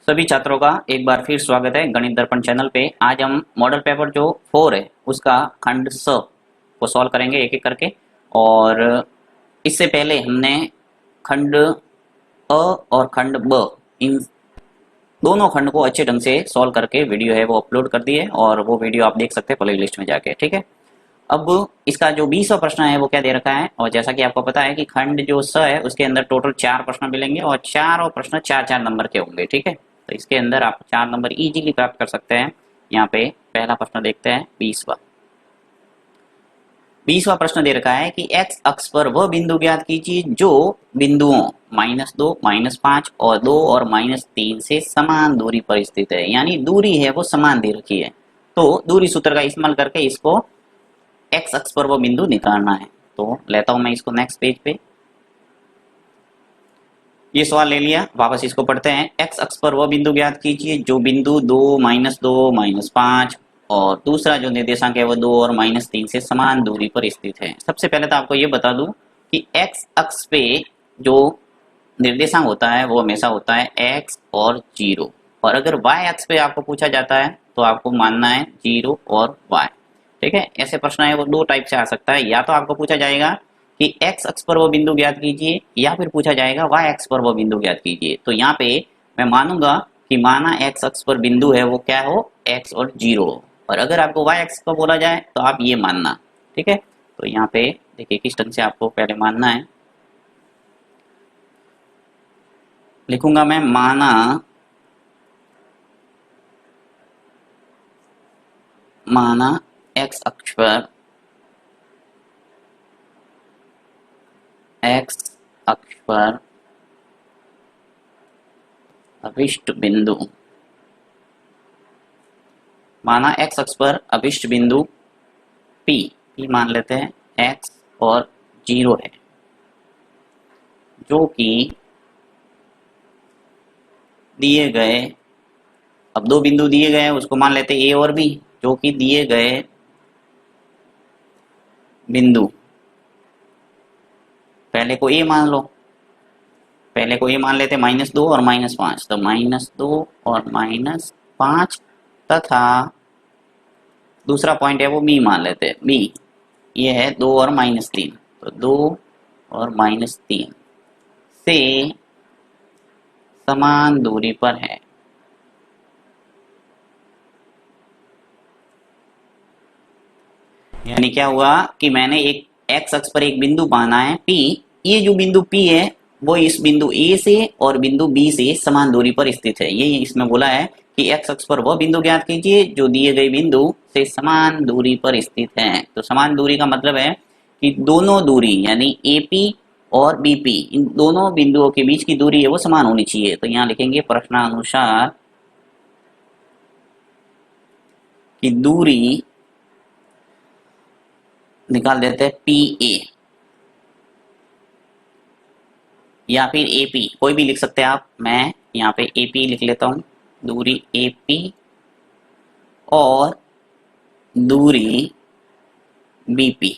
सभी छात्रों का एक बार फिर स्वागत है गणित दर्पण चैनल पे। आज हम मॉडल पेपर जो 4 है उसका खंड स को सॉल्व करेंगे एक एक करके। और इससे पहले हमने खंड अ और खंड ब इन दोनों खंड को अच्छे ढंग से सॉल्व करके वीडियो है वो अपलोड कर दी है, और वो वीडियो आप देख सकते हैं प्ले लिस्ट में जाके। ठीक है, अब इसका जो 20वां प्रश्न है वो क्या दे रखा है, और जैसा कि आपको पता है कि खंड जो स है उसके अंदर टोटल 4 प्रश्न मिलेंगे और चारों प्रश्न 4-4 नंबर के होंगे। ठीक है, तो इसके अंदर आप 4 नंबर इजीली प्राप्त कर सकते हैं। यहाँ पे पहला प्रश्न देखते हैं 20वां प्रश्न दे रखा है कि एक्स अक्ष पर वह बिंदु ज्ञात कीजिए जो बिंदुओं -2, -5 और 2 और -3 से समान दूरी पर स्थित है। यानी दूरी है वो समान दे रखी है, तो दूरी सूत्र का इस्तेमाल करके इसको एक्स अक्ष पर वो बिंदु निकालना है। तो लेता हूं मैं इसको नेक्स्ट पेज पे। ये सवाल ले लिया, वापस इसको पढ़ते हैं। एक्स अक्ष पर वह बिंदु ज्ञात कीजिए जो बिंदु 2, -2, -5 और दूसरा जो निर्देशांक है वो 2 और -3 से समान दूरी पर स्थित है। सबसे पहले तो आपको ये बता दूं कि एक्स अक्ष पे जो निर्देशांक होता है वो हमेशा होता है एक्स और 0, और अगर वाई अक्ष पे आपको पूछा जाता है तो आपको मानना है 0 और वाई। ठीक है, ऐसे प्रश्न है वो 2 टाइप से आ सकता है। या तो आपको पूछा जाएगा कि एक्स अक्ष पर वो बिंदु ज्ञात कीजिए, या फिर पूछा जाएगा वाई अक्ष पर वो बिंदु ज्ञात कीजिए। तो यहाँ पे मैं मानूंगा कि माना एक्स अक्ष पर बिंदु है वो क्या हो, एक्स और 0 हो, और अगर आपको वाई अक्ष पर बोला जाए तो आप ये मानना। ठीक है, तो यहाँ पे देखिए किस ढंग से आपको पहले मानना है। लिखूंगा मैं माना एक्स अक्ष पर अभिष्ट बिंदु, माना एक्स अक्ष पर अभिष्ट बिंदु P मान लेते हैं x और 0 है, जो कि दिए गए, अब 2 बिंदु दिए गए हैं उसको मान लेते हैं A और B, जो कि दिए गए बिंदु, पहले को A मान लो, पहले को A मान लेते हैं -2 और -5, तो -2 और -5 तथा दूसरा पॉइंट है वो B मान लेते हैं। B ये है 2 और -3, तो 2 और -3 से समान दूरी पर है। यानी क्या हुआ कि मैंने एक एक्स अक्ष पर एक बिंदु माना है P, ये जो बिंदु P है वो इस बिंदु A से और बिंदु B से समान दूरी पर स्थित है। ये इसमें बोला है कि एक्स अक्ष पर वह बिंदु ज्ञात कीजिए जो दिए गए बिंदु से समान दूरी पर स्थित है। तो समान दूरी का मतलब है कि दोनों दूरी यानी AP और BP, इन दोनों बिंदुओं के बीच की दूरी है वो समान होनी चाहिए। तो यहाँ लिखेंगे प्रश्नानुसार कि दूरी निकाल देते हैं PA या फिर AP, कोई भी लिख सकते हैं आप। मैं यहाँ पे AP लिख लेता हूँ, दूरी AP और दूरी BP,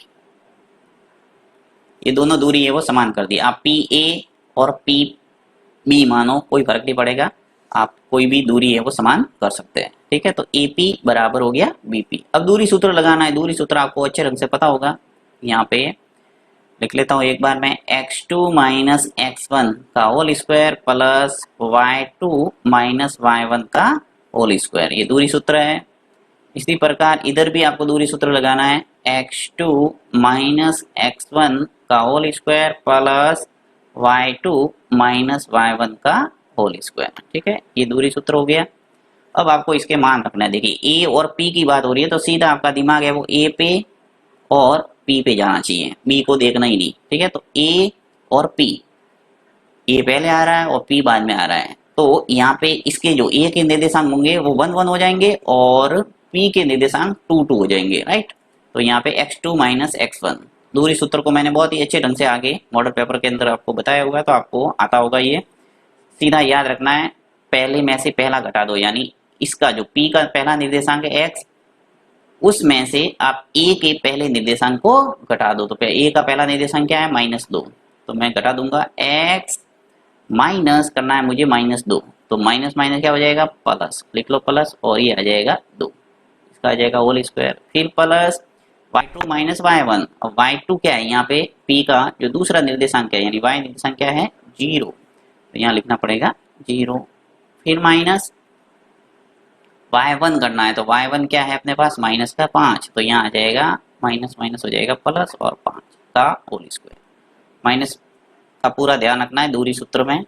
ये दोनों दूरी है वो समान कर दी। आप PA और PB मानो, कोई फर्क नहीं पड़ेगा, आप कोई भी दूरी है वो समान कर सकते हैं। ठीक है, तो AP बराबर हो गया BP। अब दूरी सूत्र लगाना है, दूरी सूत्र आपको अच्छे ढंग से पता होगा। यहाँ पे लिख लेता हूँ एक बार मैं, x2 माइनस x1 का whole square plus y2 minus y1 का होल स्क्वायर, ये दूरी सूत्र है। इसी प्रकार इधर भी आपको दूरी सूत्र लगाना है, x2 माइनस x1 का whole square plus y2 minus y1 का होल स्क्वायर। ठीक है, ये दूरी सूत्र हो गया। अब आपको इसके मान रखना है। देखिए A और P की बात हो रही है तो सीधा आपका दिमाग है वो A पे और P पे जाना चाहिए, B को देखना ही नहीं। ठीक है, तो A और P, A पहले आ रहा है और P बाद में आ रहा है, तो यहाँ पे इसके जो A के निर्देशांक होंगे वो 1 1 हो जाएंगे और P के निर्देशांक 2 2 हो जाएंगे। राइट, तो यहाँ पे x2 माइनस x1, दूरी सूत्र को मैंने बहुत ही अच्छे ढंग से आगे मॉडल पेपर के अंदर आपको बताया हुआ है, तो आपको आता होगा। ये सीधा याद रखना है, पहले में से पहला घटा दो, यानी इसका जो P का पहला निर्देशांक है x, उसमें से आप A के पहले निर्देशांक को घटा दो। तो A का पहला निर्देशांक क्या है, -2, तो मैं घटा दूंगा x माइनस करना है मुझे -2, तो माइनस माइनस क्या हो जाएगा, प्लस, लिख लो प्लस, और ये आ जाएगा 2, इसका आ जाएगा होल स्क्वायर, फिर प्लस y2 माइनस y1। और y2 क्या है यहाँ पे, p का जो दूसरा निर्देशांक है, यानी y निर्देशांक क्या है 0, तो यहाँ लिखना पड़ेगा 0, फिर माइनस y1 करना है, तो y1 क्या है अपने पास माइनस का 5, तो यहाँ आ जाएगा माइनस माइनस हो जाएगा प्लस और 5 का होल स्क्वायर। माइनस का पूरा ध्यान रखना है दूरी सूत्र में।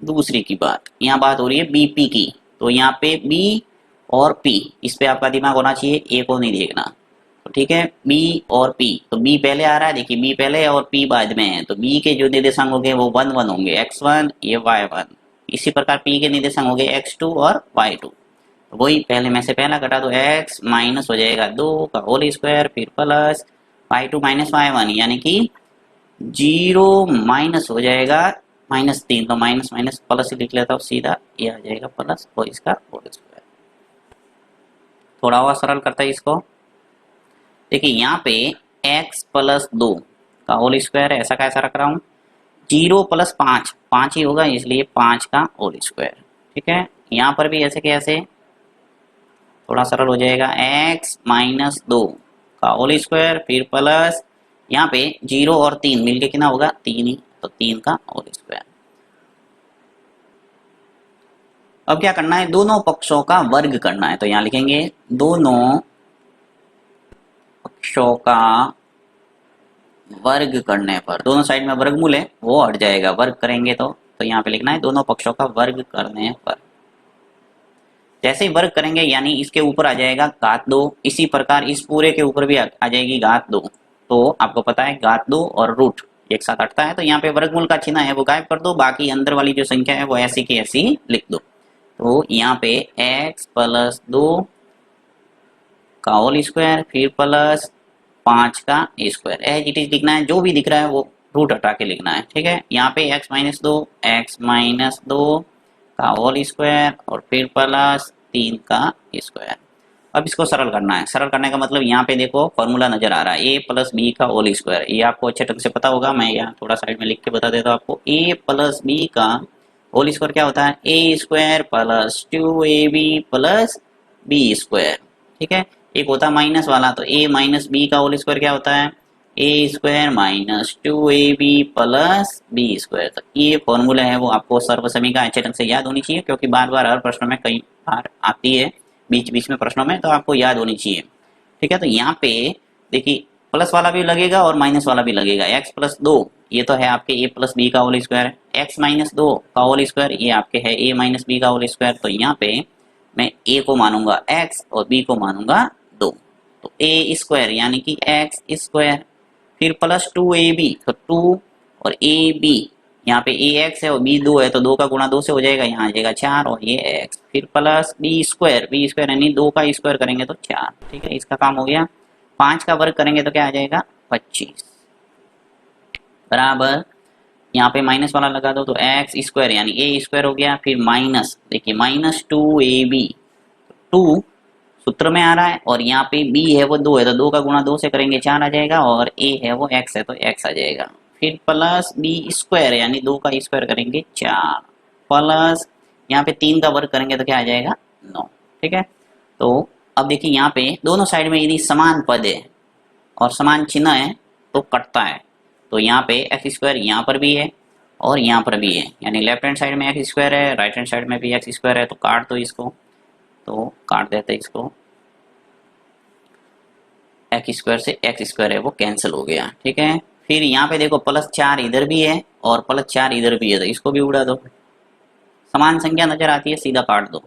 दूसरी की बात, यहाँ बात हो रही है बीपी की, तो यहाँ पे बी और पी, इस पे आपका दिमाग होना चाहिए, ए को नहीं देखना। तो ठीक है, बी और पी, तो बी पहले आ रहा है, देखिए बी पहले और पी बाद में है, तो बी के जो निर्देशांक होंगे वो 1 1 होंगे, x1 ये y1। इसी प्रकार पी के निर्देशांक होंगे x2 और y2। तो वही पहले में से पहला घटा दो, x माइनस हो जाएगा 2 का होल स्क्वायर, फिर प्लस y2 माइनस y1, यानी कि 0 माइनस हो जाएगा -3, तो माइनस माइनस प्लस ही लिख लेता हूँ सीधा, ये आ जाएगा प्लस और इसका होल स्क्वायर। थोड़ा और सरल करता है इसको, देखिए यहाँ पे x प्लस 2 का होल स्क्वायर है, ऐसा कैसा रख रहा हूँ, 0 प्लस 5, 5 ही होगा इसलिए 5 का होल स्क्वायर। ठीक है, यहाँ पर भी ऐसे कैसे, थोड़ा सरल हो जाएगा, x माइनस 2 का होल स्क्वायर, फिर प्लस यहाँ पे 0 और 3 मिलके कितना होगा 3 ही, तो 3 का होल स्क्वायर। अब क्या करना है, दोनों पक्षों का वर्ग करना है, तो यहाँ लिखेंगे दोनों पक्षों का वर्ग करने पर, दोनों साइड में वर्गमूल है वो हट जाएगा, वर्ग करेंगे तो यहाँ पे लिखना है दोनों पक्षों का वर्ग करने पर। जैसे ही वर्ग करेंगे यानी इसके ऊपर आ जाएगा घात 2, इसी प्रकार इस पूरे के ऊपर भी आ जाएगी घात 2। तो आपको पता है घात 2 और रूट एक साथ हटता है, तो यहाँ पे वर्गमूल का चिन्ह है वो गायब कर दो, बाकी अंदर वाली जो संख्या है वो ऐसी की ऐसी लिख दो। तो यहाँ पे x प्लस 2 का होल स्क्वायर, फिर प्लस 5 का स्क्वायर, एज इट इज लिखना है, जो भी दिख रहा है वो रूट हटा के लिखना है। ठीक है, यहाँ पे x माइनस 2 का होल स्क्वायर और फिर प्लस 3 का स्क्वायर। अब इसको सरल करना है, सरल करने का मतलब यहाँ पे देखो फॉर्मूला नजर आ रहा है, a प्लस बी का होल स्क्वायर, ये आपको अच्छे ढंग से पता होगा, मैं यहाँ थोड़ा साइड में लिख के बता देता हूँ आपको। a प्लस बी का होल स्क्वायर क्या होता है, a square plus 2ab plus B square. ठीक है, एक होता है माइनस वाला, तो a माइनस बी का होल स्क्वायर क्या होता है, a square minus 2ab plus B square. तो ये फॉर्मूला है वो आपको सर्वसमीका अच्छे ढंग से याद होनी चाहिए, क्योंकि बार बार हर प्रश्न में कई बार आती है बीच बीच में प्रश्नों में, तो आपको याद होनी चाहिए। ठीक है, तो यहाँ पे देखिए प्लस वाला भी लगेगा और माइनस वाला भी लगेगा, x प्लस 2 ये तो है आपके a प्लस बी का होल स्क्वायर, x माइनस 2 का होल स्क्वायर ये आपके है a माइनस बी का होल स्क्वायर। तो यहाँ पे मैं a को मानूंगा x और b को मानूंगा 2, तो a स्क्वायर यानी कि x स्क्वायर, फिर प्लस 2ab, तो 2 और ab, यहाँ पे ax है और b 2 है, तो 2 का गुणा 2 से हो जाएगा, यहाँ आ जाएगा 4 और ये x, फिर प्लस b स्क्वायर यानी 2 का स्क्वायर करेंगे तो 4। ठीक है, इसका काम हो गया। 5 का वर्ग करेंगे तो क्या आ जाएगा 25, बराबर यहाँ पे माइनस वाला लगा दो, तो x स्क्वायर यानी a स्क्वायर हो गया, फिर माइनस, देखिए माइनस 2ab, 2 सूत्र में आ रहा है और यहाँ पे b है वो 2 है, तो 2 का गुणा 2 से करेंगे 4 आ जाएगा, और a है वो x है तो x आ जाएगा, फिर प्लस b स्क्वायर यानी 2 का स्क्वायर करेंगे 4, प्लस यहाँ पे 3 का वर्ग करेंगे तो क्या आ जाएगा 9। ठीक है, तो अब देखिए यहाँ पे दोनों साइड में यदि समान पद है और समान चिन्ह है तो कटता है, तो यहाँ पे एक्स स्क्वायर यहाँ पर भी है और यहाँ पर भी है, यानी लेफ्ट हैंड साइड में एक्स स्क्वायर है, राइट हैंड साइड में भी एक्स स्क्वायर है, तो काट दो इसको, तो काट देते हैं इसको, एक्स स्क्वायर से एक्स स्क्वायर है वो कैंसिल हो गया। ठीक है, फिर यहाँ पे देखो प्लस 4 इधर भी है और प्लस 4 इधर भी है, तो इसको भी उड़ा दो, समान संख्या नजर आती है सीधा काट दो,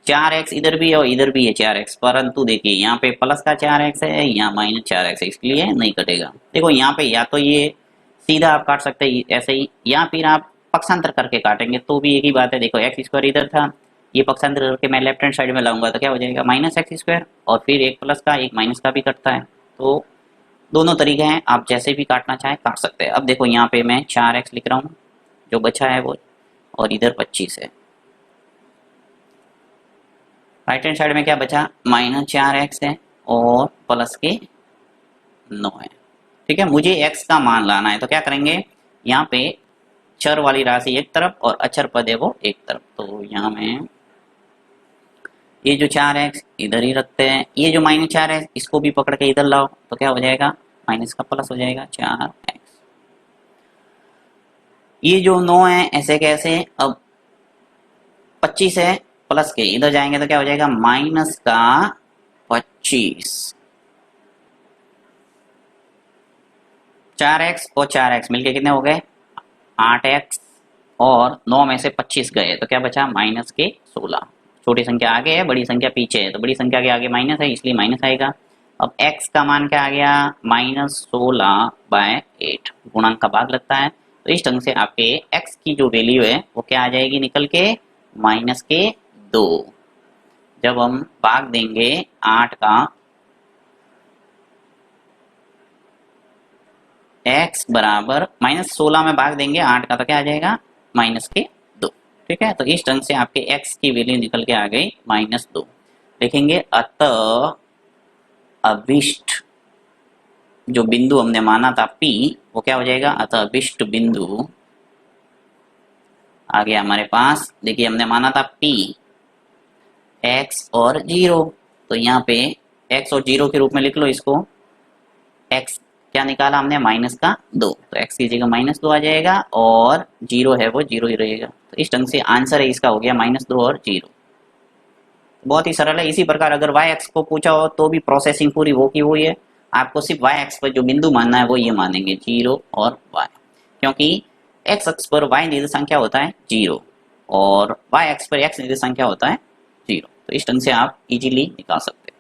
4x इधर भी है और इधर भी है 4x, परंतु देखिए यहाँ पे प्लस का 4x है, यहाँ माइनस 4x है, इसलिए नहीं कटेगा। देखो यहाँ पे या तो ये सीधा आप काट सकते हैं ऐसे ही, या फिर आप पक्षांतर करके काटेंगे तो भी एक ही बात है। देखो एक्स स्क्वायर इधर था, ये पक्षांतर करके मैं लेफ्ट हैंड साइड में लाऊंगा तो क्या हो जाएगा माइनस एक्स स्क्वायर, और फिर एक प्लस का एक माइनस का भी कटता है, तो दोनों तरीके हैं, आप जैसे भी काटना चाहें काट सकते हैं। अब देखो यहाँ पे मैं 4x लिख रहा हूँ, जो बचा है वो, और इधर 25 है, राइट हैंड साइड में क्या बचा माइनस 4x है और प्लस के 9 है। ठीक है, मुझे x का मान लाना है, तो क्या करेंगे यहाँ पे चर वाली राशि एक तरफ और अचर पद है वो एक तरफ। तो यहाँ में ये जो 4x इधर ही रखते हैं, ये जो -4 है इसको भी पकड़ के इधर लाओ तो क्या हो जाएगा, माइनस का प्लस हो जाएगा 4x। ये जो 9 है ऐसे कैसे, अब 25 है प्लस के इधर जाएंगे तो क्या हो जाएगा, माइनस का 25। 4x और 4x मिलके कितने हो गए, 8x, और 9 में से 25 गए तो क्या बचा, माइनस के 16। छोटी संख्या आगे है, बड़ी संख्या पीछे है, तो बड़ी संख्या के आगे माइनस है इसलिए माइनस आएगा। अब x का मान क्या आ गया, -16/8, गुणांक का भाग लगता है। तो इस ढंग से आपके x की जो वैल्यू है वो क्या आ जाएगी निकल के, -2। जब हम भाग देंगे 8 का x बराबर -16 में भाग देंगे 8 का तो क्या आ जाएगा, -2। ठीक है, तो इस ढंग से आपके x की वैल्यू निकल के आ गई -2। लिखेंगे अतः अभिष्ट जो बिंदु हमने माना था P वो क्या हो जाएगा, अतः अभिष्ट बिंदु आ गया हमारे पास। देखिए हमने माना था P x और 0, तो यहाँ पे x और 0 के रूप में लिख लो इसको। x क्या निकाला हमने, -2, तो x की जगह -2 आ जाएगा और 0 है वो 0 ही रहेगा। तो इस ढंग से आंसर है इसका हो गया -2 और 0। बहुत ही सरल है। इसी प्रकार अगर y एक्स को पूछा हो तो भी प्रोसेसिंग पूरी वो की हुई है, आपको सिर्फ y एक्स पर जो बिंदु मानना है वो ये मानेंगे 0 और y, क्योंकि x अक्ष पर y निर्देशांक क्या होता है 0 और y एक्स पर x निर्देशांक क्या होता है 0। तो इस ढंग से आप इजीली निकाल सकते हैं।